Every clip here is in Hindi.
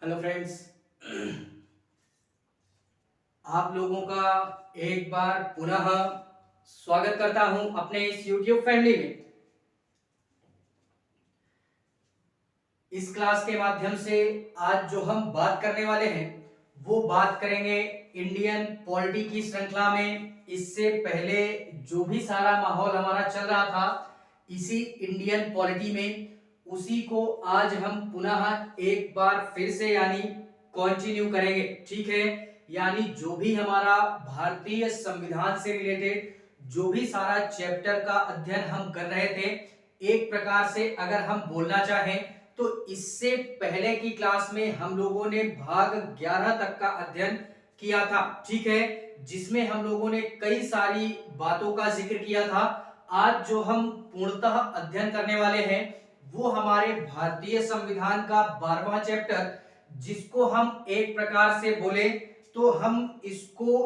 Hello friends. आप लोगों का एक बार पुनः स्वागत करता हूं अपने इस YouTube फैमिली में। इस क्लास के माध्यम से आज जो हम बात करने वाले हैं वो बात करेंगे इंडियन पॉलिटी की श्रृंखला में। इससे पहले जो भी सारा माहौल हमारा चल रहा था इसी इंडियन पॉलिटी में, उसी को आज हम पुनः एक बार फिर से यानी कंटिन्यू करेंगे। ठीक है, यानी जो भी हमारा भारतीय संविधान से रिलेटेड जो भी सारा चैप्टर का अध्ययन हम कर रहे थे, एक प्रकार से अगर हम बोलना चाहें तो इससे पहले की क्लास में हम लोगों ने भाग 11 तक का अध्ययन किया था। ठीक है, जिसमें हम लोगों ने कई सारी बातों का जिक्र किया था। आज जो हम पूर्णतः अध्ययन करने वाले हैं वो हमारे भारतीय संविधान का 12वां चैप्टर, जिसको हम एक प्रकार से बोले तो हम इसको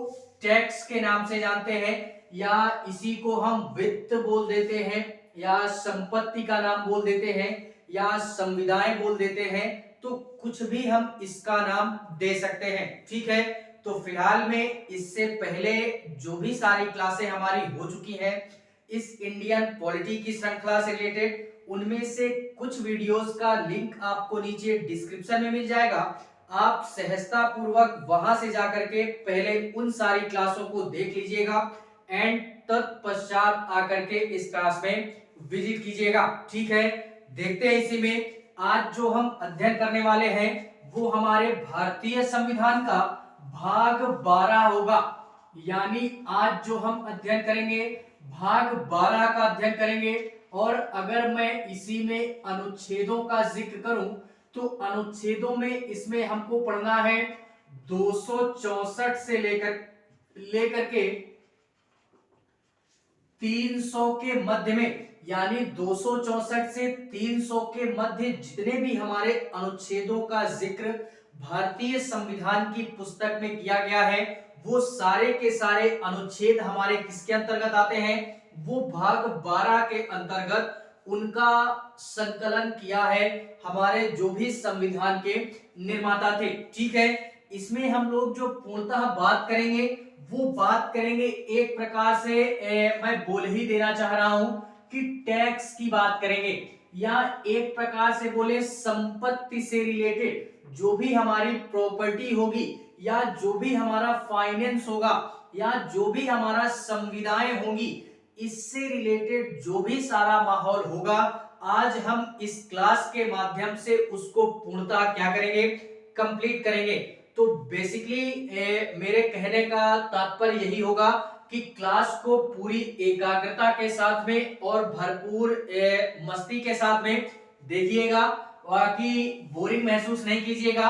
टैक्स के नाम से जानते हैं, या इसी को हम वित्त बोल देते हैं, या संपत्ति का नाम बोल देते हैं, या संविदाएं बोल देते हैं। तो कुछ भी हम इसका नाम दे सकते हैं। ठीक है, तो फिलहाल में इससे पहले जो भी सारी क्लासें हमारी हो चुकी हैं इस इंडियन पॉलिटी की श्रृंखला से रिलेटेड, उनमें से कुछ वीडियोस का लिंक आपको नीचे डिस्क्रिप्शन में मिल जाएगा। आप सहजता पूर्वक वहां से जाकर के पहले उन सारी क्लासों को देख लीजिएगा एंड तत्पश्चात आकर के इस क्लास में विजिट कीजिएगा। ठीक है, देखते हैं इसी में आज जो हम अध्ययन करने वाले हैं वो हमारे भारतीय संविधान का भाग 12 होगा। यानी आज जो हम अध्ययन करेंगे भाग 12 का अध्ययन करेंगे। और अगर मैं इसी में अनुच्छेदों का जिक्र करूं तो अनुच्छेदों में इसमें हमको पढ़ना है 264 से लेकर के 300 के मध्य में, यानी 264 से 300 के मध्य जितने भी हमारे अनुच्छेदों का जिक्र भारतीय संविधान की पुस्तक में किया गया है वो सारे के सारे अनुच्छेद हमारे किसके अंतर्गत आते हैं, वो भाग 12 के अंतर्गत उनका संकलन किया है हमारे जो भी संविधान के निर्माता थे। ठीक है, इसमें हम लोग जो पूर्णतः बात करेंगे वो बात करेंगे एक प्रकार से मैं बोल ही देना चाह रहा हूं कि टैक्स की बात करेंगे, या एक प्रकार से बोले संपत्ति से रिलेटेड जो भी हमारी प्रॉपर्टी होगी, या जो भी हमारा फाइनेंस होगा, या जो भी हमारा संविदाएं होंगी, इससे रिलेटेड जो भी सारा माहौल होगा आज हम इस क्लास के माध्यम से उसको पूर्णतः क्या करेंगे, कंप्लीट करेंगे। तो बेसिकली मेरे कहने का तात्पर्य यही होगा कि क्लास को पूरी एकाग्रता के साथ में और भरपूर मस्ती के साथ में देखिएगा, बाकी बोरिंग महसूस नहीं कीजिएगा।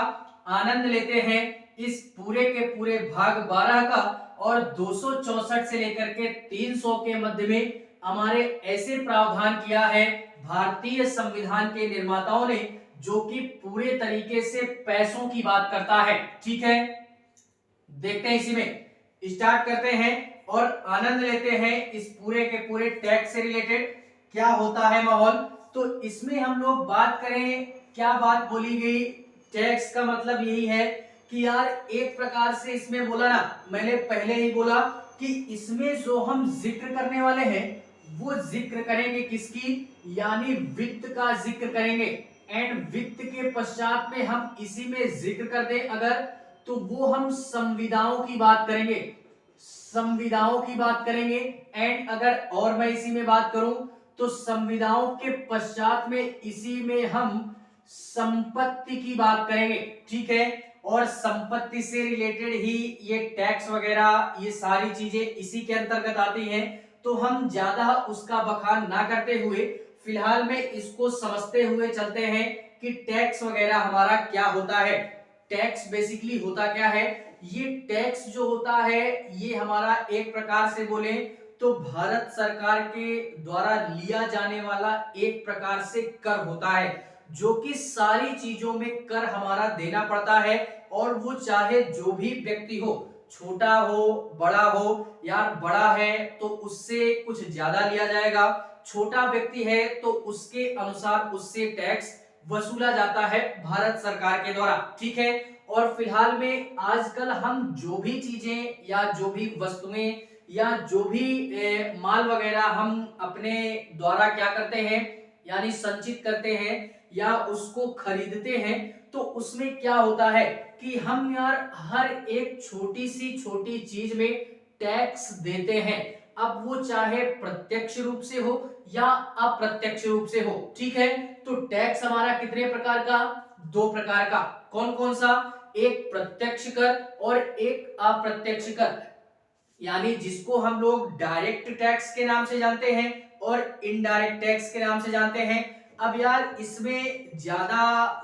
आनंद लेते हैं इस पूरे के पूरे भाग 12 का। और 264 से लेकर के 300 के मध्य में हमारे ऐसे प्रावधान किया है भारतीय संविधान के निर्माताओं ने जो कि पूरे तरीके से पैसों की बात करता है। ठीक है, देखते हैं इसी में स्टार्ट करते हैं और आनंद लेते हैं इस पूरे के पूरे टैक्स से रिलेटेड क्या होता है माहौल। तो इसमें हम लोग बात करें, क्या बात बोली गई, टैक्स का मतलब यही है कि यार एक प्रकार से इसमें बोला ना, मैंने पहले ही बोला कि इसमें जो हम जिक्र करने वाले हैं वो जिक्र करेंगे किसकी, यानी वित्त का जिक्र करेंगे। एंड वित्त के पश्चात में हम इसी में जिक्र कर दें अगर, तो वो हम संविदाओं की बात करेंगे, संविदाओं की बात करेंगे। एंड अगर और मैं इसी में बात करूं तो संविदाओं के पश्चात में इसी में हम संपत्ति की बात करेंगे। ठीक है, और संपत्ति से रिलेटेड ही ये टैक्स वगैरह ये सारी चीजें इसी के अंतर्गत आती हैं। तो हम ज्यादा उसका बखान ना करते हुए फिलहाल में इसको समझते हुए चलते हैं कि टैक्स वगैरह हमारा क्या होता है। टैक्स बेसिकली होता क्या है, ये टैक्स जो होता है ये हमारा एक प्रकार से बोले तो भारत सरकार के द्वारा लिया जाने वाला एक प्रकार से कर होता है, जो कि सारी चीजों में कर हमारा देना पड़ता है। और वो चाहे जो भी व्यक्ति हो, छोटा हो बड़ा हो, यार बड़ा है तो उससे कुछ ज्यादा लिया जाएगा, छोटा व्यक्ति है तो उसके अनुसार उससे टैक्स वसूला जाता है भारत सरकार के द्वारा, ठीक है। और फिलहाल में आजकल हम जो भी चीजें या जो भी वस्तुएं या जो भी माल वगैरह हम अपने द्वारा क्या करते हैं, यानी संचित करते हैं या उसको खरीदते हैं, तो उसमें क्या होता है कि हम यार हर एक छोटी सी छोटी चीज में टैक्स देते हैं। अब वो चाहे प्रत्यक्ष रूप से हो या अप्रत्यक्ष रूप से हो, ठीक है। तो टैक्स हमारा कितने प्रकार का, दो प्रकार का। कौन कौन सा, एक प्रत्यक्ष कर और एक अप्रत्यक्ष कर, यानी जिसको हम लोग डायरेक्ट टैक्स के नाम से जानते हैं और इनडायरेक्ट टैक्स के नाम से जानते हैं। अब यार इसमें ज्यादा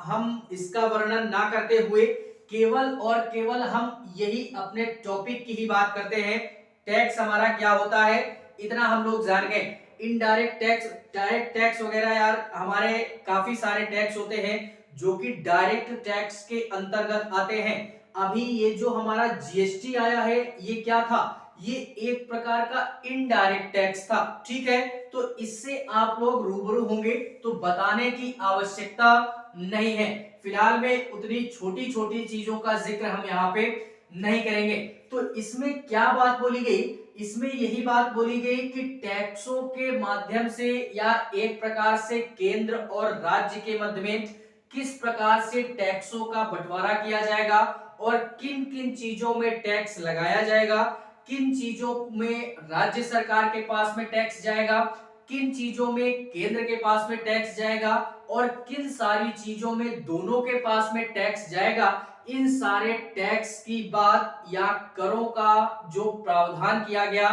हम इसका वर्णन ना करते हुए केवल और केवल हम यही अपने टॉपिक की ही बात करते हैं। टैक्स हमारा क्या होता है इतना हम लोग जान गए। इनडायरेक्ट टैक्स, डायरेक्ट टैक्स वगैरह यार हमारे काफी सारे टैक्स होते हैं जो कि डायरेक्ट टैक्स के अंतर्गत आते हैं। अभी ये जो हमारा जीएसटी आया है ये क्या था, ये एक प्रकार का इनडायरेक्ट टैक्स था, ठीक है। तो इससे आप लोग रूबरू होंगे तो बताने की आवश्यकता नहीं है। फिलहाल में उतनी छोटी छोटी चीजों का जिक्र हम यहाँ पे नहीं करेंगे। तो इसमें क्या बात बोली गई, इसमें यही बात बोली गई कि टैक्सों के माध्यम से या एक प्रकार से केंद्र और राज्य के मध्य में किस प्रकार से टैक्सों का बंटवारा किया जाएगा और किन किन चीजों में टैक्स लगाया जाएगा, किन चीजों में राज्य सरकार के पास में टैक्स जाएगा, किन चीजों में केंद्र के पास में टैक्स जाएगा और किन सारी चीजों में दोनों के पास में टैक्स जाएगा। इन सारे टैक्स की बात या करों का जो प्रावधान किया गया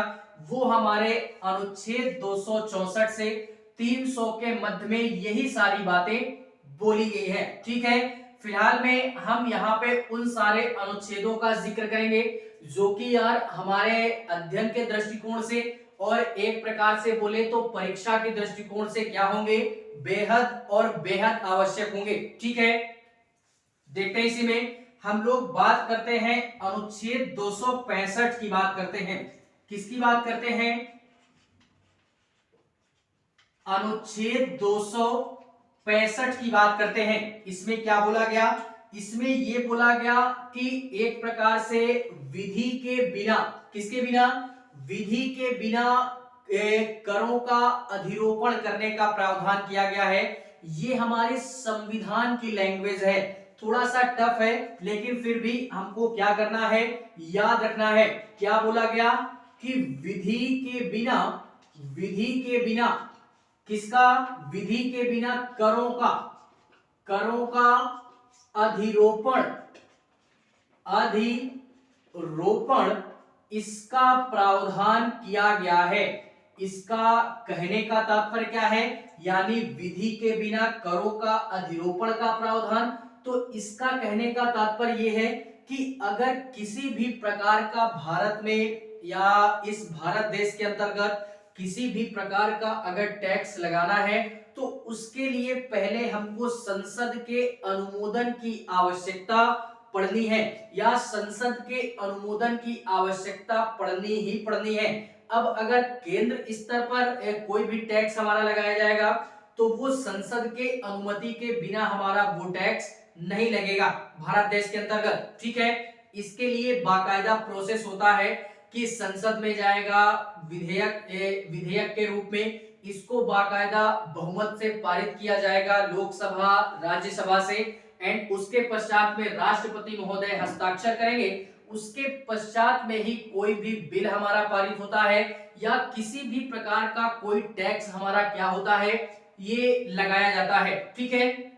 वो हमारे अनुच्छेद 264 से 300 के मध्य में यही सारी बातें बोली गई है, ठीक है। फिलहाल में हम यहाँ पे उन सारे अनुच्छेदों का जिक्र करेंगे जो कि यार हमारे अध्ययन के दृष्टिकोण से और एक प्रकार से बोले तो परीक्षा के दृष्टिकोण से क्या होंगे, बेहद और बेहद आवश्यक होंगे, ठीक है। देखते हैं इसी में हम लोग बात करते हैं अनुच्छेद 265 की बात करते हैं। किसकी बात करते हैं, अनुच्छेद 265 की बात करते हैं। इसमें क्या बोला गया, इसमें यह बोला गया कि एक प्रकार से विधि के बिना, किसके बिना, विधि के बिना करों का अधिरोपण करने का प्रावधान किया गया है। ये हमारे संविधान की लैंग्वेज है, थोड़ा सा टफ है लेकिन फिर भी हमको क्या करना है, याद रखना है। क्या बोला गया कि विधि के बिना, विधि के बिना किसका, विधि के बिना करों का, करों का अधिरोपण, अधिरोपण इसका प्रावधान किया गया है। इसका कहने का तात्पर्य क्या है, यानी विधि के बिना करों का अधिरोपण का प्रावधान। तो इसका कहने का तात्पर्य यह है कि अगर किसी भी प्रकार का भारत में या इस भारत देश के अंतर्गत किसी भी प्रकार का अगर टैक्स लगाना है तो उसके लिए पहले हमको संसद के अनुमोदन की आवश्यकता पड़नी है या संसद के अनुमोदन की आवश्यकता पड़नी ही पड़नी है। अब अगर केंद्र स्तर पर कोई भी टैक्स हमारा लगाया जाएगा तो वो संसद के अनुमति के बिना हमारा वो टैक्स नहीं लगेगा भारत देश के अंतर्गत, ठीक है। इसके लिए बाकायदा प्रोसेस होता है कि संसद में जाएगा विधेयक, विधेयक के रूप में इसको बाकायदा बहुमत से पारित किया जाएगा लोकसभा राज्यसभा से, एंड उसके पश्चात में राष्ट्रपति महोदय हस्ताक्षर करेंगे। उसके पश्चात में ही कोई भी बिल हमारा पारित होता है या किसी भी प्रकार का कोई टैक्स हमारा क्या होता है, ये लगाया जाता है, ठीक है।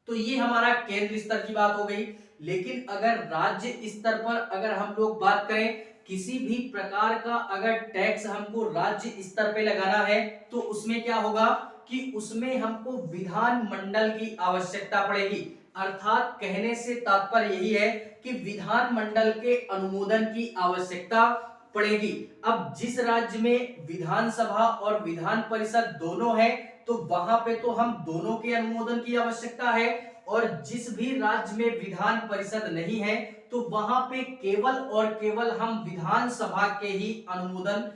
तो ये हमारा केंद्र स्तर की बात हो गई। लेकिन अगर राज्य स्तर पर अगर हम लोग बात करें, किसी भी प्रकार का अगर टैक्स हमको राज्य स्तर पे लगाना है तो उसमें क्या होगा कि उसमें हमको विधानमंडल की आवश्यकता पड़ेगी। अर्थात कहने से तात्पर्य यही है कि विधानमंडल के अनुमोदन की आवश्यकता पड़ेगी। अब जिस राज्य में विधानसभा और विधान परिषद दोनों है तो वहां पे तो हम दोनों के अनुमोदन की आवश्यकता है, और जिस भी राज्य में विधान परिषद नहीं है तो वहां पे केवल और केवल हम विधानसभा के ही अनुमोदन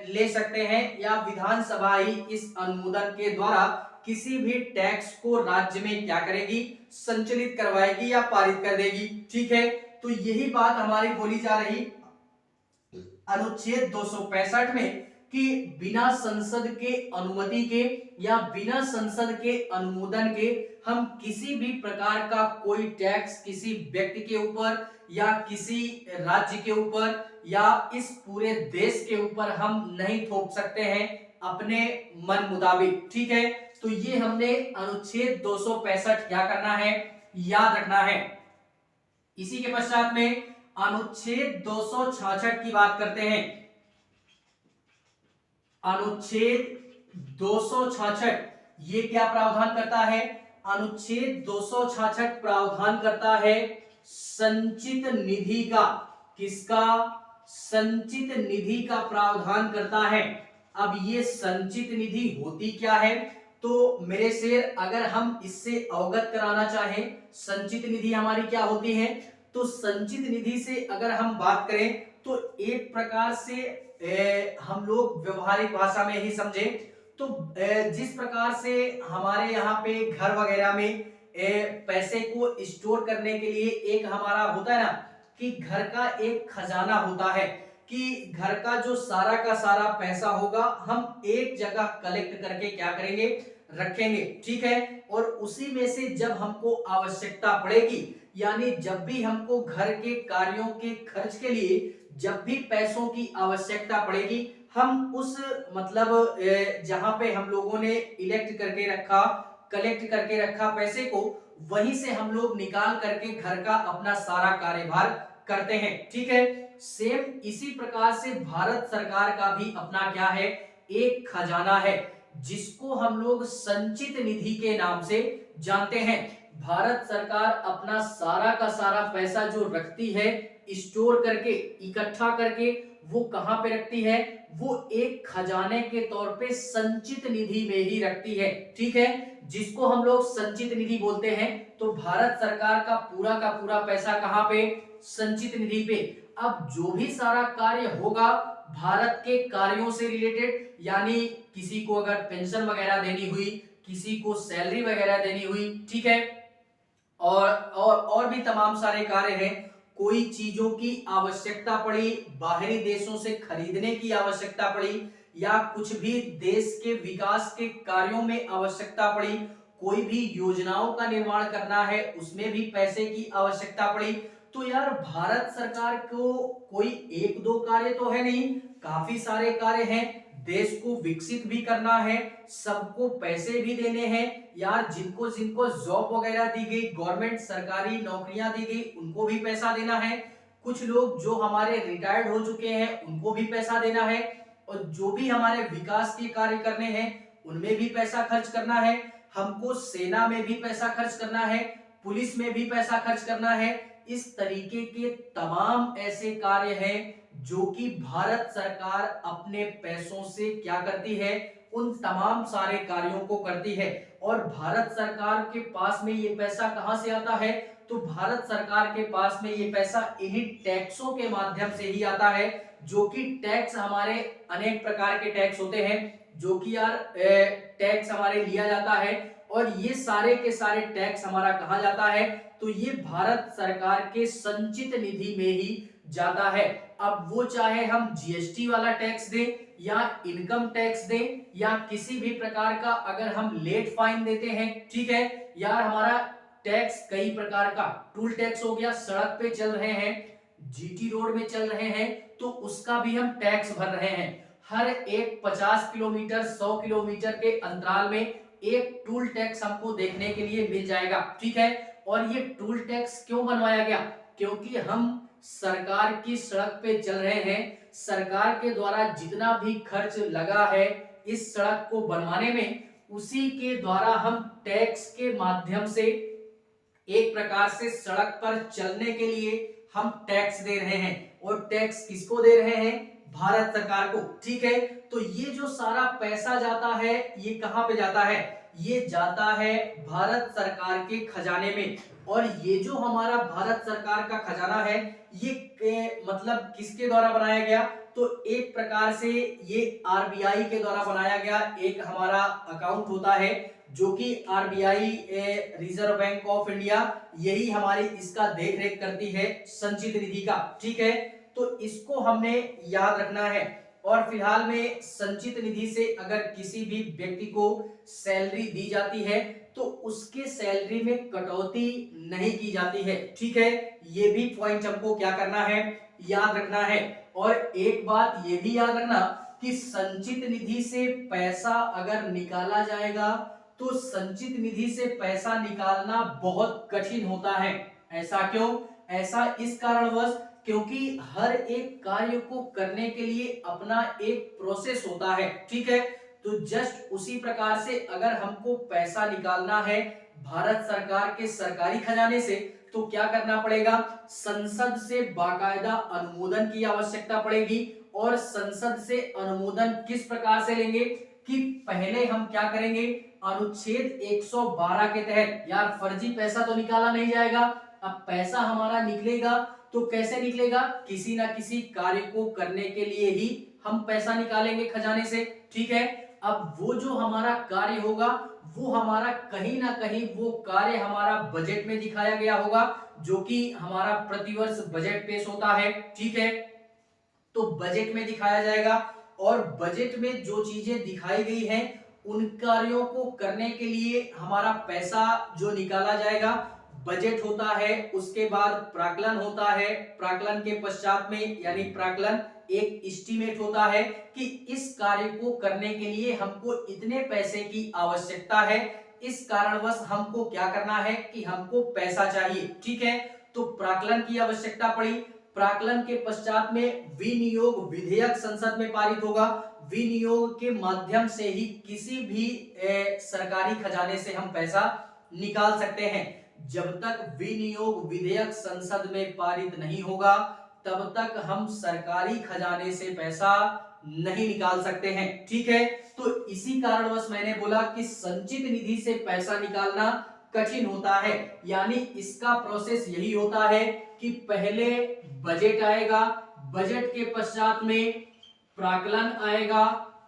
ले सकते हैं या विधानसभा ही इस अनुमोदन के द्वारा किसी भी टैक्स को राज्य में क्या करेगी, संचालित करवाएगी या पारित कर देगी। ठीक है, तो यही बात हमारी बोली जा रही अनुच्छेद 265 में कि बिना संसद के अनुमति के या बिना संसद के अनुमोदन के हम किसी भी प्रकार का कोई टैक्स किसी व्यक्ति के ऊपर या किसी राज्य के ऊपर या इस पूरे देश के ऊपर हम नहीं थोप सकते हैं अपने मन मुताबिक। ठीक है, तो ये हमने अनुच्छेद 265 क्या करना है, याद रखना है। इसी के पश्चात में अनुच्छेद 266 की बात करते हैं। अनुच्छेद 266 ये क्या प्रावधान करता है, अनुच्छेद 266 प्रावधान करता है संचित निधि का, किसका, संचित निधि का प्रावधान करता है। अब ये संचित निधि होती क्या है, तो मेरे शेर अगर हम इससे अवगत कराना चाहें संचित निधि हमारी क्या होती है, तो संचित निधि से अगर हम बात करें तो एक प्रकार से हम लोग व्यवहारिक भाषा में ही समझे तो जिस प्रकार से हमारे यहाँ पे घर वगैरह में पैसे को स्टोर करने के लिए एक हमारा होता है ना कि घर का एक खजाना होता है कि घर का जो सारा का सारा पैसा होगा हम एक जगह कलेक्ट करके क्या करेंगे, रखेंगे। ठीक है, और उसी में से जब हमको आवश्यकता पड़ेगी यानी जब भी हमको घर के कार्यों के खर्च के लिए जब भी पैसों की आवश्यकता पड़ेगी हम उस मतलब जहां पे हम लोगों ने इलेक्ट करके रखा, कलेक्ट करके रखा पैसे को, वहीं से हम लोग निकाल करके घर का अपना सारा कार्यभार करते हैं। ठीक है, सेम इसी प्रकार से भारत सरकार का भी अपना क्या है, एक खजाना है जिसको हम लोग संचित निधि के नाम से जानते हैं। भारत सरकार अपना सारा का सारा पैसा जो रखती है स्टोर करके, इकट्ठा करके, वो कहां पे रखती है, वो एक खजाने के तौर पे संचित निधि में ही रखती है। ठीक है, जिसको हम लोग संचित निधि बोलते हैं। तो भारत सरकार का पूरा पैसा कहां पे, संचित निधि पे। अब जो भी सारा कार्य होगा भारत के कार्यों से रिलेटेड, यानी किसी को अगर पेंशन वगैरह देनी हुई, किसी को सैलरी वगैरह देनी हुई, ठीक है, और भी तमाम सारे कार्य हैं। कोई चीजों की आवश्यकता पड़ी, बाहरी देशों से खरीदने की आवश्यकता पड़ी, या कुछ भी देश के विकास के कार्यों में आवश्यकता पड़ी, कोई भी योजनाओं का निर्माण करना है उसमें भी पैसे की आवश्यकता पड़ी, तो यार भारत सरकार को कोई एक दो कार्य तो है नहीं, काफी सारे कार्य हैं। देश को विकसित भी करना है, सबको पैसे भी देने हैं यार, जिनको जिनको जॉब वगैरह दी गई, गवर्नमेंट सरकारी नौकरियां दी गई, उनको भी पैसा देना है। कुछ लोग जो हमारे रिटायर्ड हो चुके हैं उनको भी पैसा देना है, और जो भी हमारे विकास के कार्य करने हैं उनमें भी पैसा खर्च करना है। हमको सेना में भी पैसा खर्च करना है, पुलिस में भी पैसा खर्च करना है। इस तरीके के तमाम ऐसे कार्य हैं जो कि भारत सरकार अपने पैसों से क्या करती है, उन तमाम सारे कार्यों को करती है। और भारत सरकार के पास में ये पैसा कहां से आता है, तो भारत सरकार के पास में ये पैसा इन्हीं टैक्सों के माध्यम से ही आता है, जो कि टैक्स हमारे अनेक प्रकार के टैक्स होते हैं जो कि यार टैक्स हमारे लिया जाता है, और ये सारे के सारे टैक्स हमारा कहां जाता है, तो ये भारत सरकार के संचित निधि में ही जाता है। अब वो चाहे हम जीएसटी वाला टैक्स दें या इनकम टैक्स दें या किसी भी प्रकार का अगर हम लेट फाइन देते हैं, ठीक है यार, हमारा टैक्स कई प्रकार का, टूल टैक्स हो गया, सड़क पे चल रहे हैं, जीटी रोड में चल रहे हैं तो उसका भी हम टैक्स भर रहे हैं। हर एक 50 किलोमीटर 100 किलोमीटर के अंतराल में एक टूल टैक्स हमको देखने के लिए मिल जाएगा। ठीक है, और ये टूल टैक्स क्यों बनवाया गया, क्योंकि हम सरकार की सड़क पे चल रहे हैं, सरकार के द्वारा जितना भी खर्च लगा है इस सड़क को बनवाने में, उसी के द्वारा हम टैक्स के माध्यम से एक प्रकार से सड़क पर चलने के लिए हम टैक्स दे रहे हैं। और टैक्स किसको दे रहे हैं, भारत सरकार को। ठीक है, तो ये जो सारा पैसा जाता है ये कहां पे जाता है, ये जाता है भारत सरकार के खजाने में। और ये जो हमारा भारत सरकार का खजाना है ये मतलब किसके द्वारा बनाया गया, तो एक प्रकार से ये आरबीआई के द्वारा बनाया गया एक हमारा अकाउंट होता है, जो कि RBI reserve bank of India यही हमारी इसका देख रेख करती है संचित निधि का। ठीक है, तो इसको हमने याद रखना है। और फिलहाल में संचित निधि से अगर किसी भी व्यक्ति को सैलरी दी जाती है तो उसके सैलरी में कटौती नहीं की जाती है। ठीक है, ये भी पॉइंट हमको क्या करना है, याद रखना है। और एक बात ये भी याद रखना कि संचित निधि से पैसा अगर निकाला जाएगा तो संचित निधि से पैसा निकालना बहुत कठिन होता है। ऐसा क्यों? ऐसा इस कारणवश क्योंकि हर एक कार्य को करने के लिए अपना एक प्रोसेस होता है। ठीक है, तो जस्ट उसी प्रकार से अगर हमको पैसा निकालना है भारत सरकार के सरकारी खजाने से तो क्या करना पड़ेगा, संसद से बाकायदा अनुमोदन की आवश्यकता पड़ेगी। और संसद से अनुमोदन किस प्रकार से लेंगे कि पहले हम क्या करेंगे, अनुच्छेद 112 के तहत। यार फर्जी पैसा तो निकाला नहीं जाएगा, अब पैसा हमारा निकलेगा तो कैसे निकलेगा, किसी ना किसी कार्य को करने के लिए ही हम पैसा निकालेंगे खजाने से। ठीक है, अब वो जो हमारा कार्य होगा वो हमारा कहीं ना कहीं वो कार्य हमारा बजट में दिखाया गया होगा, जो कि हमारा प्रतिवर्ष बजट पेश होता है। ठीक है, तो बजट में दिखाया जाएगा और बजट में जो चीजें दिखाई गई हैं उन कार्यों को करने के लिए हमारा पैसा जो निकाला जाएगा बजट होता है। उसके बाद प्राक्कलन होता है, प्राक्कलन के पश्चात में यानी प्राक्कलन एक एस्टीमेट होता है कि इस कार्य को करने के लिए हमको इतने पैसे की आवश्यकता है, इस कारणवश हमको क्या करना है कि हमको पैसा चाहिए। ठीक है, तो प्राक्कलन की आवश्यकता पड़ी, प्राक्कलन के पश्चात में विनियोग विधेयक संसद में पारित होगा। विनियोग के माध्यम से ही किसी भी सरकारी खजाने से हम पैसा निकाल सकते हैं। जब तक विनियोग विधेयक संसद में पारित नहीं होगा तब तक हम सरकारी खजाने से पैसा नहीं निकाल सकते हैं। ठीक है, तो इसी कारणवश मैंने बोला कि संचित निधि से पैसा निकालना कठिन होता है। यानी इसका प्रोसेस यही होता है कि पहले बजट आएगा, बजट के पश्चात में प्राक्कलन आएगा,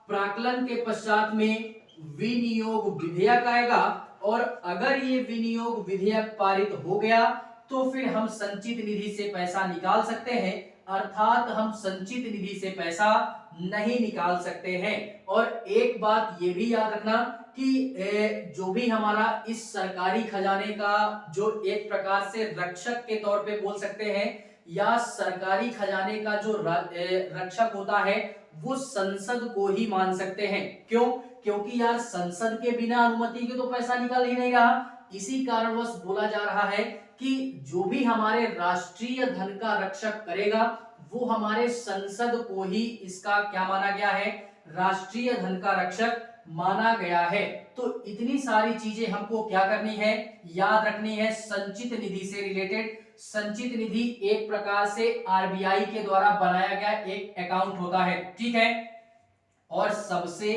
प्राक्कलन के पश्चात में विनियोग विधेयक आएगा और अगर ये विनियोग विधेयक पारित हो गया तो फिर हम संचित निधि से पैसा निकाल सकते हैं, अर्थात हम संचित निधि से पैसा नहीं निकाल सकते हैं। और एक बात ये भी याद रखना कि जो भी हमारा इस सरकारी खजाने का जो एक प्रकार से रक्षक के तौर पे बोल सकते हैं या सरकारी खजाने का जो रक्षक होता है वो संसद को ही मान सकते हैं। क्यों? क्योंकि यार संसद के बिना अनुमति के तो पैसा निकल ही नहीं रहा। इसी कारणवश बोला जा रहा है कि जो भी हमारे राष्ट्रीय धन का रक्षक करेगा वो हमारे संसद को ही इसका क्या माना गया है, राष्ट्रीय धन का रक्षक माना गया है। तो इतनी सारी चीजें हमको क्या करनी है, याद रखनी है संचित निधि से रिलेटेड। संचित निधि एक प्रकार से आरबीआई के द्वारा बनाया गया एक अकाउंट होता है। ठीक है, और सबसे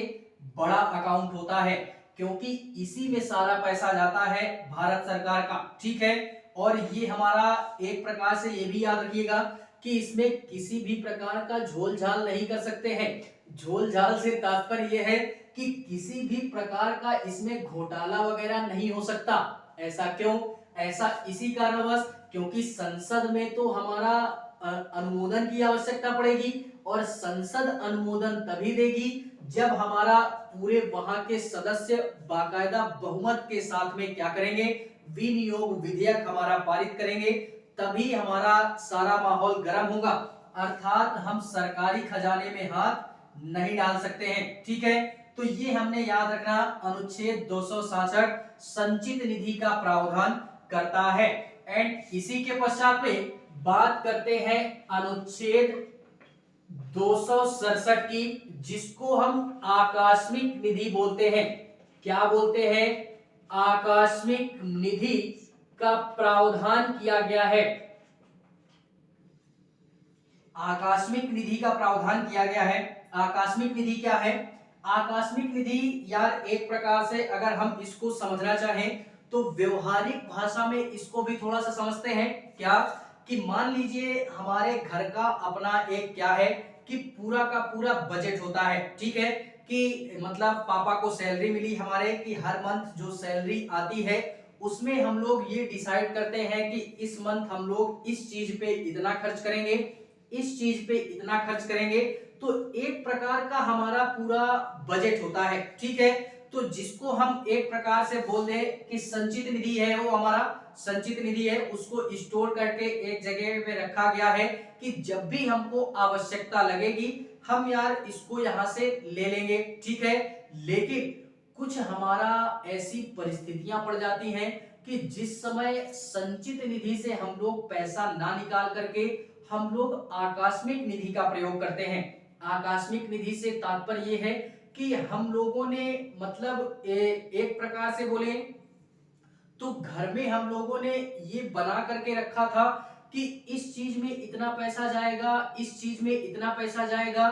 बड़ा अकाउंट होता है क्योंकि इसी में सारा पैसा जाता है भारत सरकार का। ठीक है, और ये हमारा एक प्रकार से ये भी याद रखिएगा कि इसमें किसी भी प्रकार का झोल झाल नहीं कर सकते हैं। झोल झाल से तात्पर्य यह है कि किसी भी प्रकार का इसमें घोटाला वगैरह नहीं हो सकता। ऐसा क्यों? ऐसा इसी कारणवश क्योंकि संसद में तो हमारा अनुमोदन की आवश्यकता पड़ेगी और संसद अनुमोदन तभी देगी जब हमारा पूरे वहां के सदस्य बाकायदा बहुमत के साथ में क्या करेंगे, विनियोग विधेयक हमारा पारित करेंगे, तभी हमारा सारा माहौल गर्म होगा, अर्थात हम सरकारी खजाने में हाथ नहीं डाल सकते हैं। ठीक है, तो ये हमने याद रखना अनुच्छेद 266 संचित निधि का प्रावधान करता है। एंड इसी के पश्चात में बात करते हैं अनुच्छेद 267 की, जिसको हम आकस्मिक निधि बोलते हैं। क्या बोलते हैं? आकस्मिक निधि का प्रावधान किया गया है। आकस्मिक निधि का प्रावधान किया गया है। आकस्मिक निधि क्या है? आकस्मिक निधि यार एक प्रकार से अगर हम इसको समझना चाहें तो व्यवहारिक भाषा में इसको भी थोड़ा सा समझते हैं। क्या कि मान लीजिए हमारे घर का अपना एक क्या है कि पूरा का पूरा बजट होता है, ठीक है, कि मतलब पापा को सैलरी मिली हमारे कि हर मंथ जो सैलरी आती है उसमें हम लोग ये डिसाइड करते हैं कि इस मंथ हम लोग इस चीज पे इतना खर्च करेंगे, इस चीज पे इतना खर्च करेंगे। तो एक प्रकार का हमारा पूरा बजट होता है, ठीक है। तो जिसको हम एक प्रकार से बोल दें कि संचित निधि है, वो हमारा संचित निधि है, उसको स्टोर करके एक जगह पे रखा गया है कि जब भी हमको आवश्यकता लगेगी हम यार इसको यहां से ले लेंगे, ठीक है। लेकिन कुछ हमारा ऐसी परिस्थितियां पड़ जाती हैं कि जिस समय संचित निधि से हम लोग पैसा ना निकाल करके हम लोग आकस्मिक निधि का प्रयोग करते हैं। आकस्मिक निधि से तात्पर्य ये है कि हम लोगों ने मतलब एक प्रकार से बोले तो घर में हम लोगों ने ये बना करके रखा था कि इस चीज में इतना पैसा जाएगा, इस चीज में इतना पैसा जाएगा,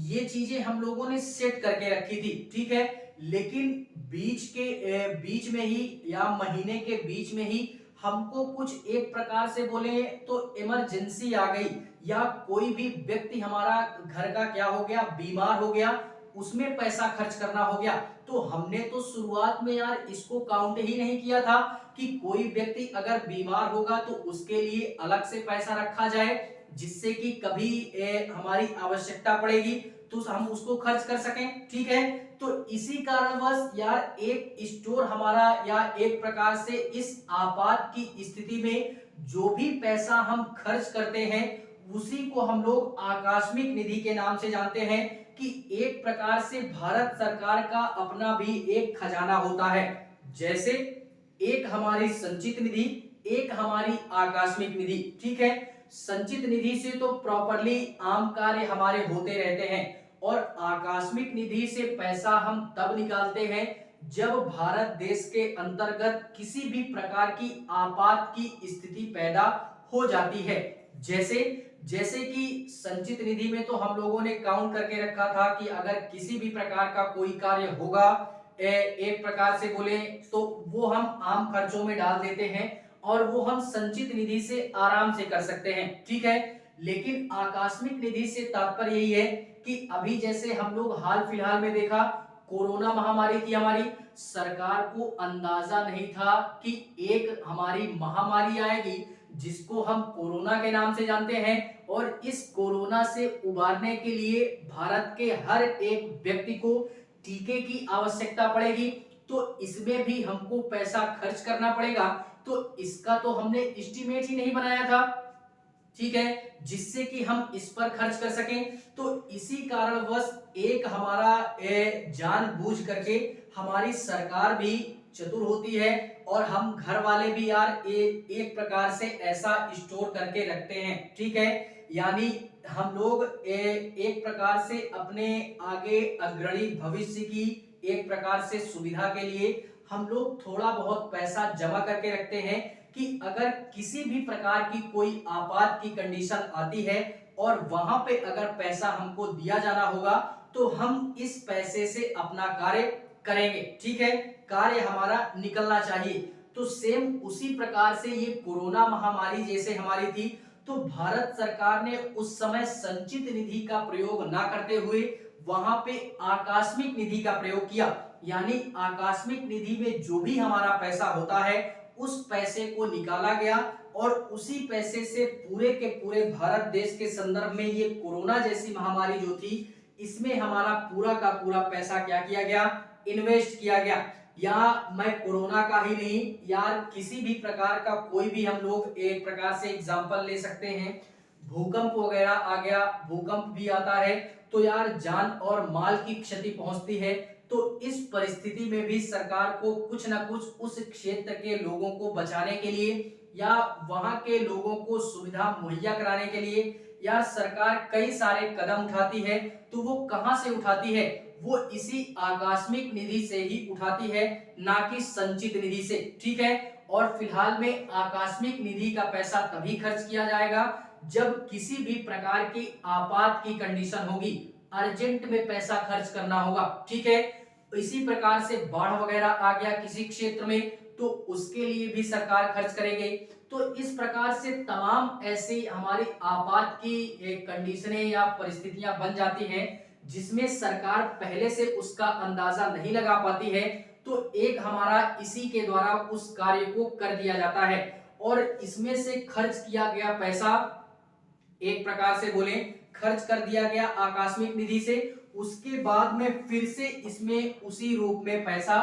ये चीजें हम लोगों ने सेट करके रखी थी, ठीक है। लेकिन बीच में ही या महीने के बीच में ही हमको कुछ एक प्रकार से बोले तो इमरजेंसी आ गई या कोई भी व्यक्ति हमारा घर का क्या हो गया, बीमार हो गया, उसमें पैसा खर्च करना हो गया। तो हमने तो शुरुआत में यार इसको काउंट ही नहीं किया था कि कोई व्यक्ति अगर बीमार होगा तो उसके लिए अलग से पैसा रखा जाए जिससे कि कभी हमारी आवश्यकता पड़ेगी तो हम उसको खर्च कर सकें, ठीक है। तो इसी कारणवश यार एक स्टोर हमारा या एक प्रकार से इस आपात की स्थिति में जो भी पैसा हम खर्च करते हैं उसी को हम लोग आकस्मिक निधि के नाम से जानते हैं कि एक प्रकार से भारत सरकार का अपना भी एक खजाना होता है। जैसे एक हमारी संचित निधि, एक हमारी आकस्मिक निधि, ठीक है। संचित निधि से तो प्रॉपरली आम कार्य हमारे होते रहते हैं और आकस्मिक निधि से पैसा हम तब निकालते हैं जब भारत देश के अंतर्गत किसी भी प्रकार की आपात की स्थिति पैदा हो जाती है। जैसे जैसे कि संचित निधि में तो हम लोगों ने काउंट करके रखा था कि अगर किसी भी प्रकार का कोई कार्य होगा एक प्रकार से बोले तो वो हम आम खर्चों में डाल देते हैं और वो हम संचित निधि से आराम से कर सकते हैं, ठीक है। लेकिन आकस्मिक निधि से तात्पर्य यही है कि अभी जैसे हम लोग हाल फिलहाल में देखा कोरोना महामारी थी हमारी, सरकार को अंदाजा नहीं था कि एक हमारी महामारी आएगी जिसको हम कोरोना के नाम से जानते हैं और इस कोरोना से उबारने के लिए भारत के हर एक व्यक्ति को टीके की आवश्यकता पड़ेगी। तो इसमें भी हमको पैसा खर्च करना पड़ेगा, तो इसका तो हमने एस्टीमेट ही नहीं बनाया था, ठीक है, जिससे कि हम इस पर खर्च कर सकें। तो इसी कारणवश एक हमारा जानबूझ करके हमारी सरकार भी चतुर होती है और हम घर वाले भी यार एक प्रकार से ऐसा स्टोर करके रखते हैं, ठीक है। यानी हम लोग एक प्रकार से अपने आगे अग्रणी भविष्य की एक प्रकार से सुविधा के लिए हम लोग थोड़ा बहुत पैसा जमा करके रखते हैं कि अगर किसी भी प्रकार की कोई आपात की कंडीशन आती है और वहां पे अगर पैसा हमको दिया जाना होगा तो हम इस पैसे से अपना कार्य करेंगे, ठीक है, कार्य हमारा निकलना चाहिए। तो सेम उसी प्रकार से ये कोरोना महामारी जैसे हमारी थी तो भारत सरकार ने उस समय संचित निधि का प्रयोग ना करते हुए वहां पे आकस्मिक निधि का प्रयोग किया। यानी आकस्मिक निधि में जो भी हमारा पैसा होता है उस पैसे को निकाला गया और उसी पैसे से पूरे के पूरे भारत देश के संदर्भ में ये कोरोना जैसी महामारी जो थी इसमें हमारा पूरा का पूरा पैसा क्या किया गया, इन्वेस्ट किया गया। या मैं कोरोना का ही नहीं यार किसी भी प्रकार का कोई भी हम लोग एक प्रकार से एग्जांपल ले सकते हैं, भूकंप वगैरह आ गया, भूकंप भी आता है तो यार जान और माल की क्षति पहुंचती है। तो इस परिस्थिति में भी सरकार को कुछ ना कुछ उस क्षेत्र के लोगों को बचाने के लिए या वहां के लोगों को सुविधा मुहैया कराने के लिए यार सरकार कई सारे कदम उठाती है। तो वो कहां से उठाती है, वो इसी आकस्मिक निधि से ही उठाती है, ना कि संचित निधि से, ठीक है। और फिलहाल में आकस्मिक निधि का पैसा तभी खर्च किया जाएगा जब किसी भी प्रकार की आपात की कंडीशन होगी, अर्जेंट में पैसा खर्च करना होगा, ठीक है। इसी प्रकार से बाढ़ वगैरह आ गया किसी क्षेत्र में तो उसके लिए भी सरकार खर्च करेगी। तो इस प्रकार से तमाम ऐसी हमारी आपात की एक कंडीशनें या परिस्थितियां बन जाती हैं जिसमें सरकार पहले से उसका अंदाजा नहीं लगा पाती है, तो एक हमारा इसी के द्वारा उस कार्य को कर दिया जाता है और इसमें से खर्च किया गया पैसा एक प्रकार से बोले खर्च कर दिया गया आकस्मिक निधि से, उसके बाद में फिर से इसमें उसी रूप में पैसा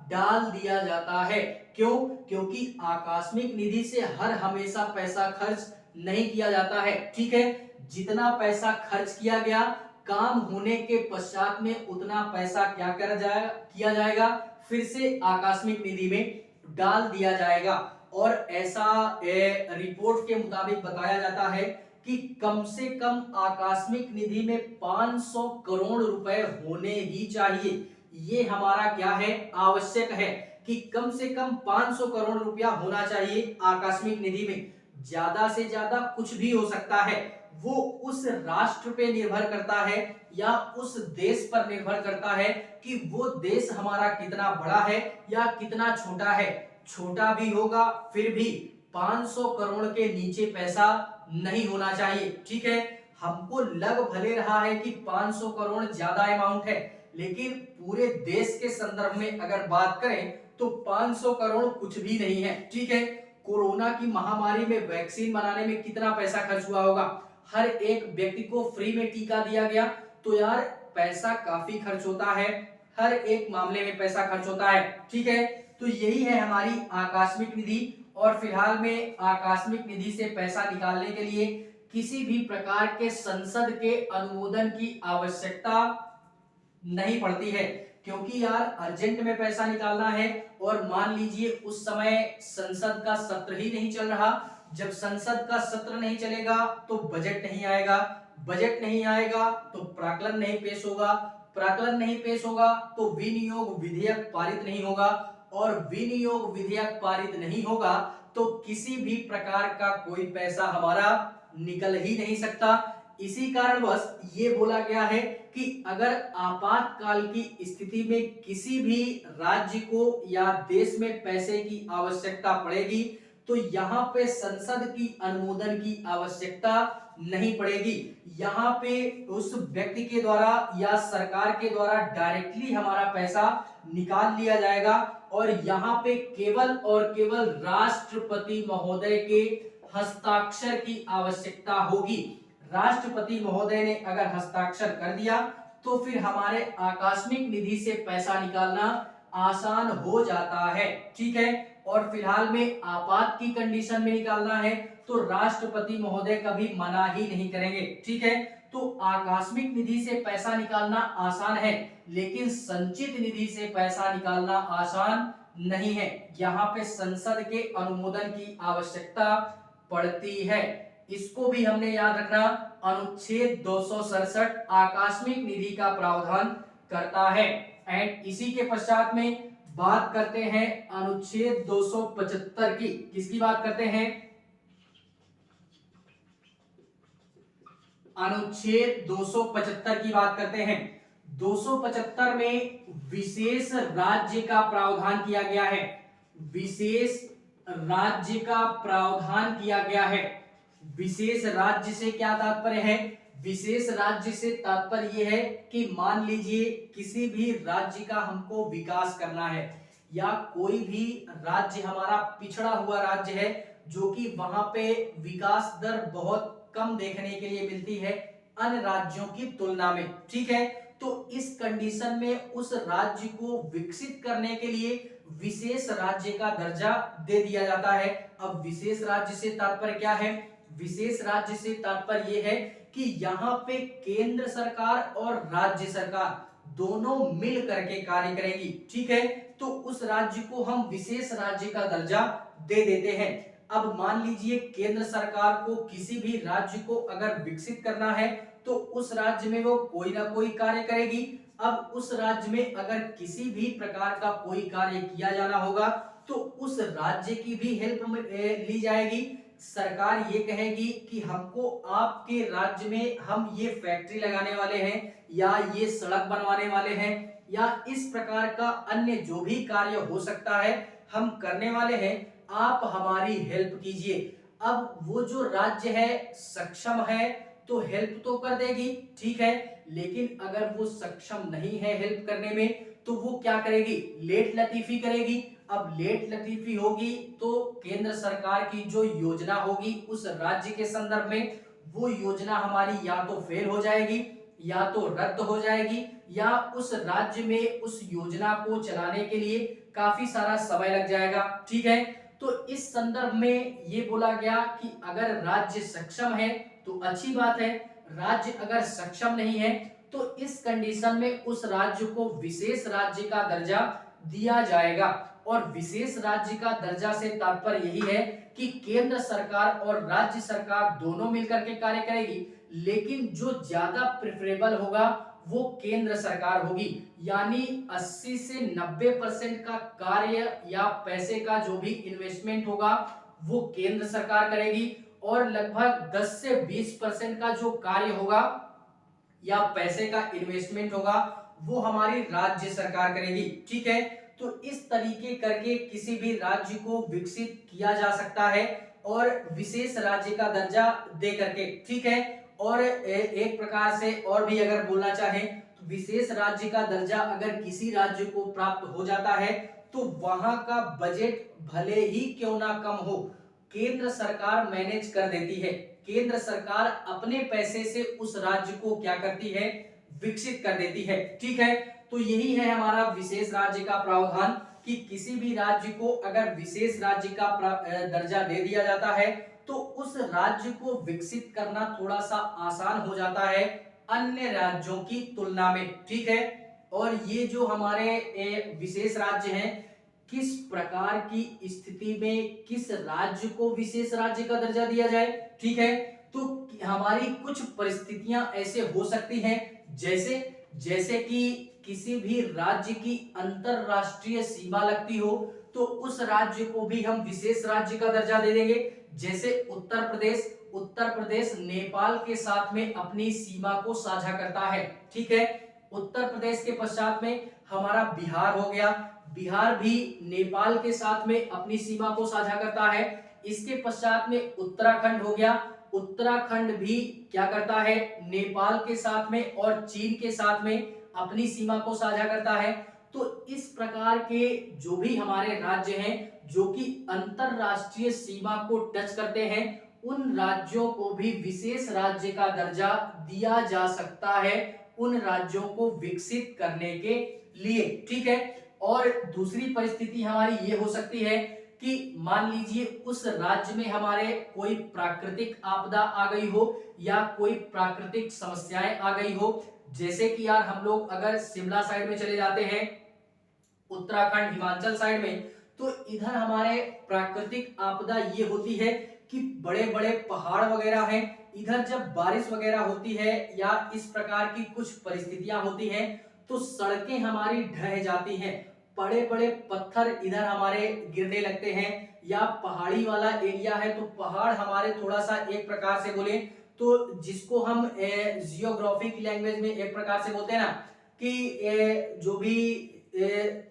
डाल दिया जाता है। क्यों? क्योंकि आकस्मिक निधि से हर हमेशा पैसा खर्च नहीं किया जाता है। ठीक है, जितना पैसा खर्च किया गया काम होने के पश्चात में उतना पैसा क्या किया जाएगा, फिर से आकस्मिक निधि में डाल दिया जाएगा। और ऐसा रिपोर्ट के मुताबिक बताया जाता है कि कम से कम आकस्मिक निधि में 500 करोड़ रुपए होने ही चाहिए। ये हमारा क्या है, आवश्यक है कि कम से कम 500 करोड़ रुपया होना चाहिए आकस्मिक निधि में। ज्यादा से ज्यादा कुछ भी हो सकता है, वो उस राष्ट्र पे निर्भर करता है या उस देश पर निर्भर करता है कि वो देश हमारा कितना बड़ा है या कितना छोटा है। छोटा भी होगा फिर भी 500 करोड़ के नीचे पैसा नहीं होना चाहिए। ठीक है, हमको लग भले रहा है कि 500 करोड़ ज्यादा अमाउंट है, लेकिन पूरे देश के संदर्भ में अगर बात करें तो 500 करोड़ कुछ भी नहीं है। ठीक है, कोरोना की महामारी में वैक्सीन बनाने में कितना पैसा खर्च हुआ होगा, हर एक व्यक्ति को फ्री में टीका दिया गया, तो यार पैसा काफी खर्च होता है, हर एक मामले में पैसा खर्च होता है। ठीक है, तो यही है हमारी आकस्मिक निधि। और फिलहाल में आकस्मिक निधि से पैसा निकालने के लिए किसी भी प्रकार के संसद के अनुमोदन की आवश्यकता नहीं पड़ती है, क्योंकि यार अर्जेंट में पैसा निकालना है और मान लीजिए उस समय संसद का सत्र ही नहीं चल रहा। जब संसद का सत्र नहीं चलेगा तो बजट नहीं आएगा, बजट नहीं आएगा तो प्राक्कलन नहीं पेश होगा, प्राक्कलन नहीं पेश होगा तो विनियोग विधेयक पारित नहीं होगा, और विनियोग विधेयक पारित नहीं होगा तो किसी भी प्रकार का कोई पैसा हमारा निकल ही नहीं सकता। इसी कारणवश ये बोला गया है कि अगर आपातकाल की स्थिति में किसी भी राज्य को या देश में पैसे की आवश्यकता पड़ेगी तो यहाँ पे संसद की अनुमोदन की आवश्यकता नहीं पड़ेगी। यहाँ पे उस व्यक्ति के द्वारा या सरकार के द्वारा डायरेक्टली हमारा पैसा निकाल लिया जाएगा और यहाँ पे केवल और केवल राष्ट्रपति महोदय के हस्ताक्षर की आवश्यकता होगी। राष्ट्रपति महोदय ने अगर हस्ताक्षर कर दिया तो फिर हमारे आकस्मिक निधि से पैसा निकालना आसान हो जाता है। ठीक है, और फिलहाल में आपात की कंडीशन में निकालना है तो राष्ट्रपति महोदय कभी मना ही नहीं करेंगे। ठीक है, तो आकस्मिक निधि से पैसा निकालना आसान है, लेकिन संचित निधि से पैसा निकालना आसान नहीं है। यहाँ पे संसद के अनुमोदन की आवश्यकता पड़ती है। इसको भी हमने याद रखना, अनुच्छेद 267 आकस्मिक निधि का प्रावधान करता है। एंड इसी के पश्चात में बात करते हैं अनुच्छेद 275 की। किसकी बात करते हैं? अनुच्छेद 275 की बात करते हैं। 275 में विशेष राज्य का प्रावधान किया गया है। विशेष राज्य का प्रावधान किया गया है। विशेष राज्य से क्या तात्पर्य है? विशेष राज्य से तात्पर्य यह है कि मान लीजिए किसी भी राज्य का हमको विकास करना है या कोई भी राज्य हमारा पिछड़ा हुआ राज्य है जो कि वहां पे विकास दर बहुत कम देखने के लिए मिलती है अन्य राज्यों की तुलना में। ठीक है, तो इस कंडीशन में उस राज्य को विकसित करने के लिए विशेष राज्य का दर्जा दे दिया जाता है। अब विशेष राज्य से तात्पर्य क्या है? विशेष राज्य से तात्पर्य यह है कि यहाँ पे केंद्र सरकार और राज्य सरकार दोनों मिल करके कार्य करेंगी। ठीक है, तो उस राज्य को हम विशेष राज्य का दर्जा दे देते हैं। अब मान लीजिए केंद्र सरकार को किसी भी राज्य को अगर विकसित करना है तो उस राज्य में वो कोई ना कोई कार्य करेगी। अब उस राज्य में अगर किसी भी प्रकार का कोई कार्य किया जाना होगा तो उस राज्य की भी हेल्प ली जाएगी। सरकार ये कहेगी कि हमको आपके राज्य में हम ये फैक्ट्री लगाने वाले हैं या ये सड़क बनवाने वाले हैं या इस प्रकार का अन्य जो भी कार्य हो सकता है हम करने वाले हैं। आप हमारी हेल्प कीजिए। अब वो जो राज्य है सक्षम है तो हेल्प तो कर देगी, ठीक है, लेकिन अगर वो सक्षम नहीं है हेल्प करने में तो वो क्या करेगी, लेट लतीफी करेगी। अब लेट लतीफी होगी तो केंद्र सरकार की जो योजना होगी उस राज्य के संदर्भ में, वो योजना हमारी या तो फेल हो जाएगी या तो रद्द हो जाएगी, या उस राज्य में उस योजना को चलाने के लिए काफी सारा समय लग जाएगा, ठीक है। तो इस संदर्भ में ये बोला गया कि अगर राज्य सक्षम है तो अच्छी बात है, राज्य अगर सक्षम नहीं है तो इस कंडीशन में उस राज्य को विशेष राज्य का दर्जा दिया जाएगा। और विशेष राज्य का दर्जा से तात्पर्य यही है कि केंद्र सरकार और राज्य सरकार दोनों मिलकर के कार्य करेगी, लेकिन जो ज्यादा प्रेफरेबल होगा वो केंद्र सरकार होगी। यानी 80 से 90% का कार्य या पैसे का जो भी इन्वेस्टमेंट होगा वो केंद्र सरकार करेगी, और लगभग 10 से 20% का जो कार्य होगा या पैसे का इन्वेस्टमेंट होगा वो हमारी राज्य सरकार करेगी, ठीक है। तो इस तरीके करके किसी भी राज्य को विकसित किया जा सकता है और विशेष राज्य का दर्जा दे करके, ठीक है। और एक प्रकार से और भी अगर बोलना चाहें तो विशेष राज्य का दर्जा अगर किसी राज्य को प्राप्त हो जाता है तो वहां का बजट भले ही क्यों ना कम हो, केंद्र सरकार मैनेज कर देती है। केंद्र सरकार अपने पैसे से उस राज्य को क्या करती है, विकसित कर देती है, ठीक है। तो यही है हमारा विशेष राज्य का प्रावधान कि किसी भी राज्य को अगर विशेष राज्य का दर्जा दे दिया जाता है तो उस राज्य को विकसित करना थोड़ा सा आसान हो जाता है अन्य राज्यों की तुलना में, ठीक है। और ये जो हमारे विशेष राज्य हैं, किस प्रकार की स्थिति में किस राज्य को विशेष राज्य का दर्जा दिया जाए, ठीक है। तो हमारी कुछ परिस्थितियां ऐसे हो सकती हैं, जैसे जैसे कि किसी भी राज्य की अंतरराष्ट्रीय सीमा लगती हो तो उस राज्य को भी हम विशेष राज्य का दर्जा दे देंगे। जैसे उत्तर प्रदेश नेपाल के साथ में अपनी सीमा को साझा करता है, ठीक है। उत्तर प्रदेश के पश्चात में हमारा बिहार हो गया, बिहार भी नेपाल के साथ में अपनी सीमा को साझा करता है। इसके पश्चात में उत्तराखंड हो गया, उत्तराखंड भी क्या करता है, नेपाल के साथ में और चीन के साथ में अपनी सीमा को साझा करता है। तो इस प्रकार के जो भी हमारे राज्य हैं जो कि अंतरराष्ट्रीय सीमा को टच करते हैं, उन राज्यों को भी विशेष राज्य का दर्जा दिया जा सकता है उन राज्यों को विकसित करने के लिए, ठीक है। और दूसरी परिस्थिति हमारी ये हो सकती है कि मान लीजिए उस राज्य में हमारे कोई प्राकृतिक आपदा आ गई हो या कोई प्राकृतिक समस्याएं आ गई हो। जैसे कि यार हम लोग अगर शिमला साइड में चले जाते हैं, उत्तराखंड हिमाचल साइड में, तो इधर हमारे प्राकृतिक आपदा ये होती है कि बड़े बड़े पहाड़ वगैरह हैं, इधर जब बारिश वगैरह होती है या इस प्रकार की कुछ परिस्थितियां होती हैं तो सड़कें हमारी ढह जाती हैं, बड़े बड़े पत्थर इधर हमारे गिरने लगते हैं, या पहाड़ी वाला एरिया है तो पहाड़ हमारे थोड़ा सा एक प्रकार से बोले तो जिसको हम जियोग्राफी की लैंग्वेज में एक प्रकार से बोलते हैं ना कि जो भी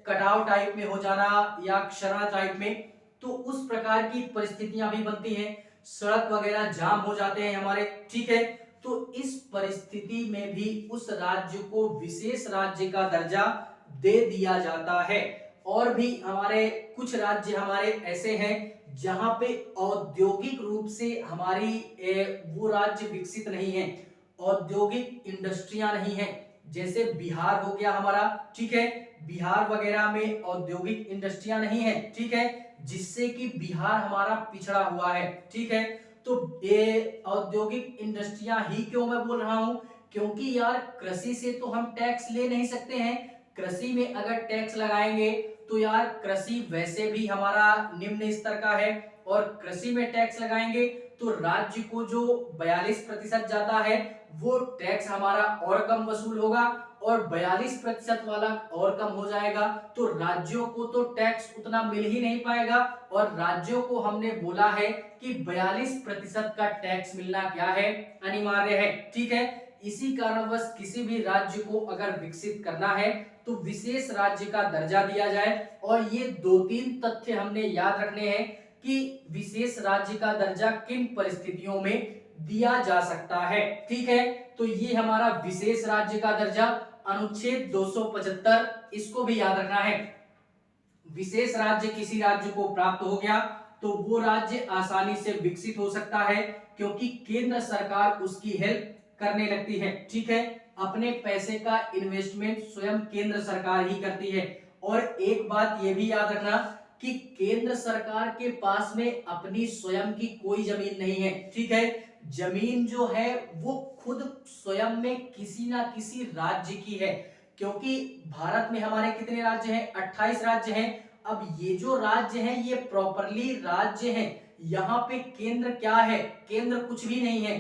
कटाव टाइप में हो जाना या क्षरण टाइप में, तो उस प्रकार की परिस्थितियां भी बनती हैं, सड़क वगैरह जाम हो जाते हैं हमारे, ठीक है। तो इस परिस्थिति में भी उस राज्य को विशेष राज्य का दर्जा दे दिया जाता है। और भी हमारे कुछ राज्य हमारे ऐसे हैं जहां पे औद्योगिक रूप से हमारी वो राज्य विकसित नहीं है, औद्योगिक इंडस्ट्रियां नहीं है। जैसे बिहार हो गया हमारा, ठीक है, बिहार वगैरह में औद्योगिक इंडस्ट्रियां नहीं है, ठीक है, जिससे कि बिहार हमारा पिछड़ा हुआ है, ठीक है। तो ये औद्योगिक इंडस्ट्रियां ही क्यों मैं बोल रहा हूं, क्योंकि यार कृषि से तो हम टैक्स ले नहीं सकते हैं, कृषि में अगर टैक्स लगाएंगे तो यार कृषि वैसे भी हमारा निम्न स्तर का है, और कृषि में टैक्स लगाएंगे तो राज्य को जो 42% जाता है वो टैक्स हमारा और कम वसूल होगा, और 42% वाला और कम हो जाएगा तो राज्यों को तो टैक्स उतना मिल ही नहीं पाएगा। और राज्यों को हमने बोला है कि 42% का टैक्स मिलना क्या है, अनिवार्य है, ठीक है। इसी कारणवश किसी भी राज्य को अगर विकसित करना है तो विशेष राज्य का दर्जा दिया जाए। और ये 2-3 तथ्य हमने याद रखने हैं कि विशेष राज्य का दर्जा किन परिस्थितियों में दिया जा सकता है। ठीक है, तो ये हमारा विशेष राज्य का दर्जा अनुच्छेद 275, इसको भी याद रखना है। विशेष राज्य किसी राज्य को प्राप्त हो गया तो वो राज्य आसानी से विकसित हो सकता है, क्योंकि केंद्र सरकार उसकी हेल्प करने लगती है। ठीक है, अपने पैसे का इन्वेस्टमेंट स्वयं केंद्र सरकार ही करती है। और एक बात ये भी याद रखना कि केंद्र सरकार के पास में अपनी स्वयं की कोई जमीन नहीं है। ठीक है, जमीन जो है वो खुद स्वयं में किसी ना किसी राज्य की है, क्योंकि भारत में हमारे कितने राज्य हैं? 28 राज्य हैं। अब ये जो राज्य हैं ये प्रॉपरली राज्य हैं। यहाँ पे केंद्र क्या है? केंद्र कुछ भी नहीं है।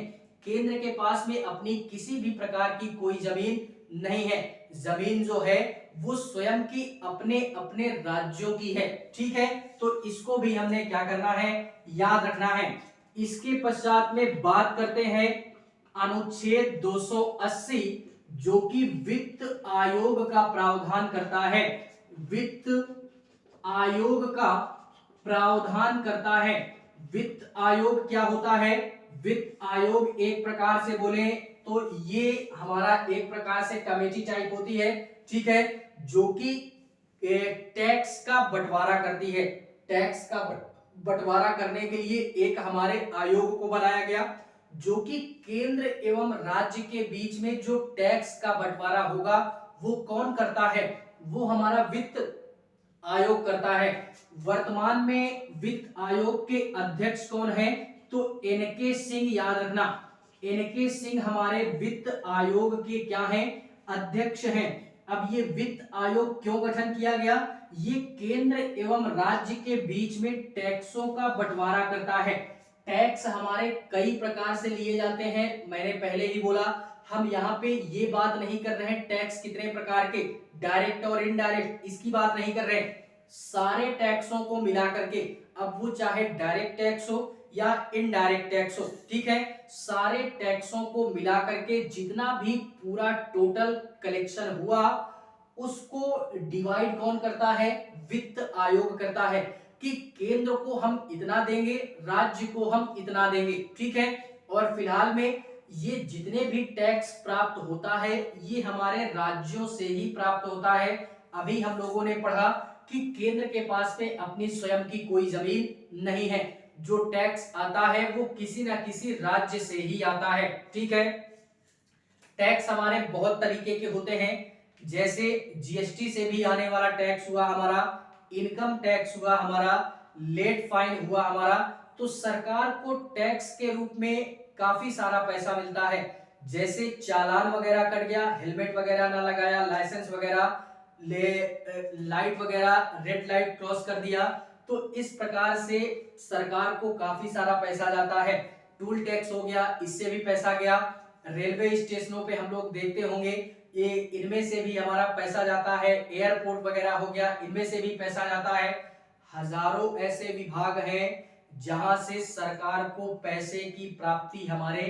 केंद्र के पास में अपनी किसी भी प्रकार की कोई जमीन नहीं है। जमीन जो है वो स्वयं की अपने अपने राज्यों की है। ठीक है, तो इसको भी हमने क्या करना है? याद रखना है। इसके पश्चात में बात करते हैं अनुच्छेद 280, जो कि वित्त आयोग का प्रावधान करता है। वित्त आयोग का प्रावधान करता है। वित्त आयोग क्या होता है? वित्त आयोग एक प्रकार से बोले तो ये हमारा एक प्रकार से कमेटी टाइप होती है। ठीक है, जो कि टैक्स का बंटवारा करती है। टैक्स का बंटवारा करने के लिए एक हमारे आयोग को बनाया गया, जो कि केंद्र एवं राज्य के बीच में जो टैक्स का बंटवारा होगा वो कौन करता है? वो हमारा वित्त आयोग करता है। वर्तमान में वित्त आयोग के अध्यक्ष कौन है? तो एनके सिंह, याद रखना। एनके सिंह हमारे वित्त आयोग के क्या हैं? अध्यक्ष हैं। अब ये वित्त आयोग क्यों गठन किया गया? ये केंद्र एवं राज्य के बीच में टैक्सों का बंटवारा करता है। टैक्स हमारे कई प्रकार से लिए जाते हैं, मैंने पहले ही बोला। हम यहाँ पे ये बात नहीं कर रहे हैं टैक्स कितने प्रकार के, डायरेक्ट और इनडायरेक्ट, इसकी बात नहीं कर रहे हैं। सारे टैक्सों को मिला करके, अब वो चाहे डायरेक्ट टैक्स हो या इनडायरेक्ट टैक्स हो, ठीक है, सारे टैक्सों को मिला करके जितना भी पूरा टोटल कलेक्शन हुआ उसको डिवाइड कौन करता है? वित्त आयोग करता है कि केंद्र को हम इतना देंगे, राज्य को हम इतना देंगे। ठीक है, और फिलहाल में ये जितने भी टैक्स प्राप्त होता है ये हमारे राज्यों से ही प्राप्त होता है। अभी हम लोगों ने पढ़ा कि केंद्र के पास में अपनी स्वयं की कोई जमीन नहीं है। जो टैक्स आता है वो किसी ना किसी राज्य से ही आता है। ठीक है, टैक्स हमारे बहुत तरीके के होते हैं, जैसे जीएसटी से भी आने वाला टैक्स हुआ हमारा, इनकम टैक्स हुआ हमारा, लेट फाइन हुआ हमारा। तो सरकार को टैक्स के रूप में काफी सारा पैसा मिलता है, जैसे चालान वगैरह कट गया, हेलमेट वगैरह ना लगाया, लाइसेंस वगैरह लाइट वगैरह रेड लाइट क्रॉस कर दिया, तो इस प्रकार से सरकार को काफी सारा पैसा जाता है। टूल टैक्स हो गया, इससे भी पैसा गया। रेलवे स्टेशनों पे हम लोग देखते होंगे, ये इनमें से भी हमारा पैसा जाता है। एयरपोर्ट वगैरह हो गया, इनमें से भी पैसा जाता है। हजारों ऐसे विभाग हैं जहां से सरकार को पैसे की प्राप्ति हमारे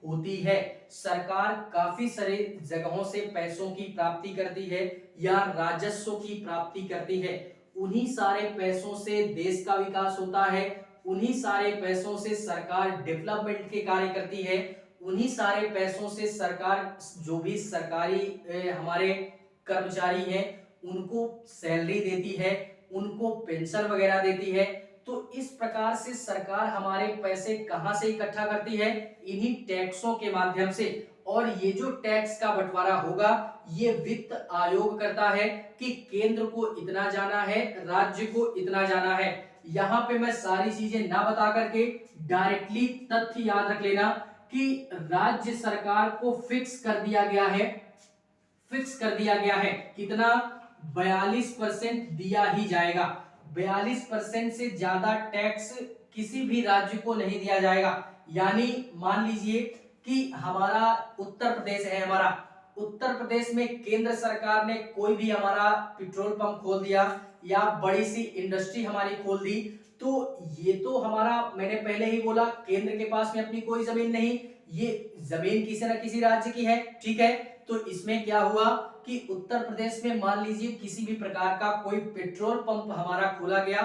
होती है। सरकार काफी सारी जगहों से पैसों की प्राप्ति करती है या राजस्व की प्राप्ति करती है। उन्हीं सारे पैसों से देश का विकास होता है, उन्हीं सारे पैसों से सरकार डेवलपमेंट के कार्य करती है, उन्हीं सारे पैसों से सरकार जो भी सरकारी हमारे कर्मचारी हैं उनको सैलरी देती है, उनको पेंशन वगैरह देती है। तो इस प्रकार से सरकार हमारे पैसे कहां से इकट्ठा करती है? इन्हीं टैक्सों के माध्यम से। और ये जो टैक्स का बंटवारा होगा ये वित्त आयोग करता है कि केंद्र को इतना जाना है, राज्य को इतना जाना है। यहाँ पे मैं सारी चीजें ना बता करके डायरेक्टली तथ्य याद रख लेना कि राज्य सरकार को फिक्स कर दिया गया है, फिक्स कर दिया गया है कितना? 42% दिया ही जाएगा। 42% से ज्यादा टैक्स किसी भी राज्य को नहीं दिया जाएगा। यानी मान लीजिए कि हमारा उत्तर प्रदेश है, हमारा उत्तर प्रदेश में केंद्र सरकार ने कोई भी हमारा पेट्रोल पंप खोल दिया या बड़ी सी इंडस्ट्री हमारी खोल दी, तो ये तो हमारा, मैंने पहले ही बोला, केंद्र के पास में अपनी कोई जमीन नहीं, ये जमीन किसी न किसी राज्य की है। ठीक है, तो इसमें क्या हुआ कि उत्तर प्रदेश में मान लीजिए किसी भी प्रकार का कोई पेट्रोल पंप हमारा खोला गया,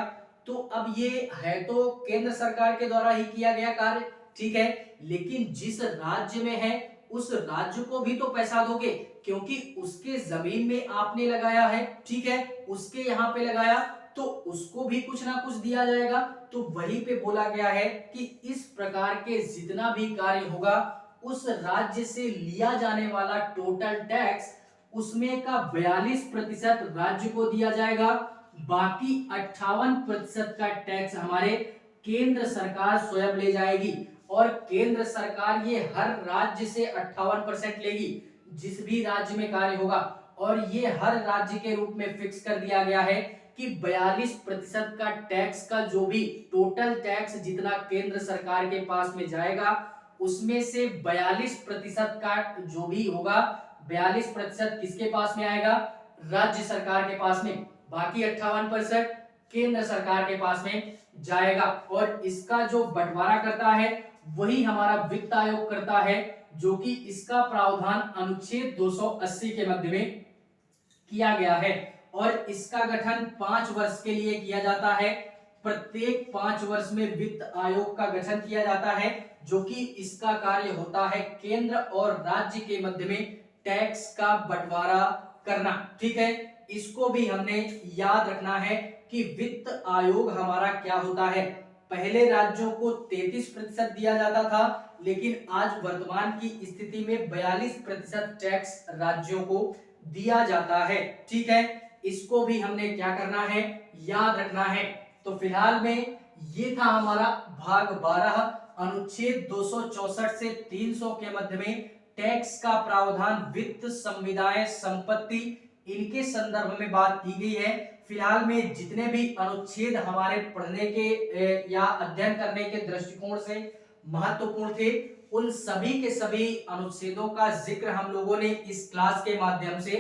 तो अब ये है तो केंद्र सरकार के द्वारा ही किया गया कार्य, ठीक है, लेकिन जिस राज्य में है उस राज्य को भी तो पैसा दोगे, क्योंकि उसके जमीन में आपने लगाया है, ठीक है, उसके यहाँ पे लगाया तो उसको भी कुछ ना कुछ दिया जाएगा। तो वहीं पे बोला गया है कि इस प्रकार के जितना भी कार्य होगा उस राज्य से लिया जाने वाला टोटल टैक्स उसमें का 42% राज्य को दिया जाएगा, बाकी 58% का टैक्स हमारे केंद्र सरकार स्वयं ले जाएगी। और केंद्र सरकार ये हर राज्य से 58% लेगी जिस भी राज्य में कार्य होगा, और ये हर राज्य के रूप में फिक्स कर दिया गया है कि 42% का टैक्स का जो भी टोटल टैक्स जितना केंद्र सरकार के पास में जाएगा उसमें से 42% का जो भी होगा 42% किसके पास में आएगा, राज्य सरकार के पास में, बाकी 58% केंद्र सरकार के पास में जाएगा। और इसका जो बंटवारा करता है वही हमारा वित्त आयोग करता है, जो कि इसका प्रावधान अनुच्छेद 280 के मध्य में किया गया है। और इसका गठन 5 वर्ष के लिए किया जाता है, प्रत्येक 5 वर्ष में वित्त आयोग का गठन किया जाता है, जो कि इसका कार्य होता है केंद्र और राज्य के मध्य में टैक्स का बंटवारा करना, ठीक है। इसको भी हमने याद रखना है कि वित्त आयोग हमारा क्या होता है। पहले राज्यों को 33% दिया जाता था, लेकिन आज वर्तमान की स्थिति में 42% टैक्स राज्यों को दिया जाता है, ठीक है। इसको भी हमने क्या करना है, याद रखना है। तो फिलहाल में ये था हमारा भाग 12 अनुच्छेद 264 से 300 के मध्य में टैक्स का प्रावधान, वित्त, संविदाएं, संपत्ति, इनके संदर्भ में बात की गई है। फिलहाल में जितने भी अनुच्छेद हमारे पढ़ने के या अध्ययन करने के दृष्टिकोण से महत्वपूर्ण थे उन सभी के सभी अनुच्छेदों का जिक्र हम लोगों ने इस क्लास के माध्यम से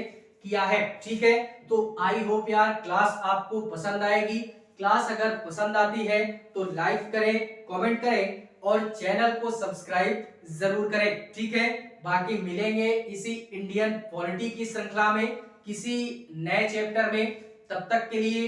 किया है, ठीक है। तो आई होप यार क्लास आपको पसंद आएगी। क्लास अगर पसंद आती है तो लाइक करें, कमेंट करें और चैनल को सब्सक्राइब जरूर करें, ठीक है। बाकी मिलेंगे इसी इंडियन पॉलिटी की श्रृंखला में किसी नए चैप्टर में, तब तक के लिए